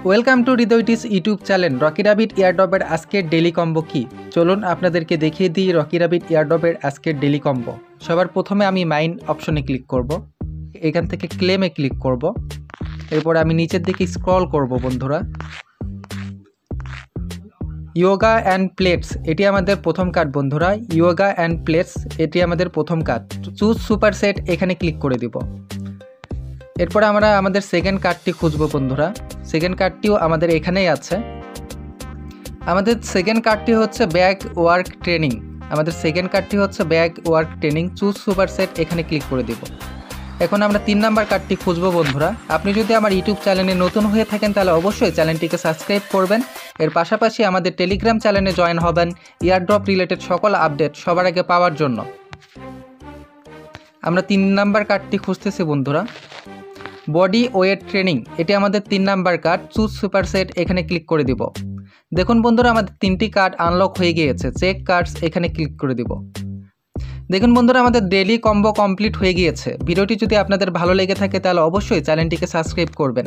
Welcome to হৃদয়টিস YouTube channel. Rocky Rabbit ইয়ারড্রপের আজকের ডেলি কম্বো কি, চলুন আপনাদেরকে দেখিয়ে দিই রকি রাবিট ইয়ারড্রপের আজকের ডেলি কম্বো। সবার প্রথমে আমি মাইন অপশনে ক্লিক করব, এখান থেকে ক্লেমে ক্লিক করব, এরপর আমি নিচের দিকে স্ক্রল করব বন্ধুরা। ইয়োগা অ্যান্ড প্লেটস, এটি আমাদের প্রথম কার্ড বন্ধুরা। ইয়োগা অ্যান্ড প্লেটস এটি আমাদের প্রথম কার্ড। চুজ সুপার সেট এখানে ক্লিক করে দিব। এরপরে আমরা আমাদের সেকেন্ড কার্ডটি খুঁজবো বন্ধুরা। সেকেন্ড কার্ডটিও আমাদের এখানেই আছে। আমাদের সেকেন্ড কার্ডটি হচ্ছে ব্যাগ ওয়ার্ক ট্রেনিং। আমাদের সেকেন্ড কার্ডটি হচ্ছে bag work training. Choose super set এখানে ক্লিক করে দিব। এখন আমরা 3 নাম্বার কার্ডটি খুঁজবো বন্ধুরা। আপনি যদি আমার ইউটিউব চ্যানেলে নতুন হয়ে থাকেন তাহলে অবশ্যই চ্যানেলটিকে সাবস্ক্রাইব করবেন। এর পাশাপাশি আমাদের টেলিগ্রাম চ্যানেলে জয়েন হবেন ইয়ারড্রপ রিলেটেড সকল আপডেট সবার আগে পাওয়ার জন্য। আমরা 3 নাম্বার কার্ডটি খুঁজতেছি বন্ধুরা। বডি ওয়েট ট্রেনিং, এটি আমাদের 3 number card. Choose super set এখানে ক্লিক করে দিব। দেখুন বন্ধুরা, আমাদের 3টি কার্ড আনলক হয়ে গিয়েছে। চেক কার্ডস এখানে ক্লিক করে দিব। দেখুন বন্ধুরা, আমাদের ডেলি কম্বো কমপ্লিট হয়ে গিয়েছে। ভিডিওটি যদি আপনাদের ভালো লেগে থাকে তাহলে অবশ্যই চ্যানেলটিকে সাবস্ক্রাইব করবেন।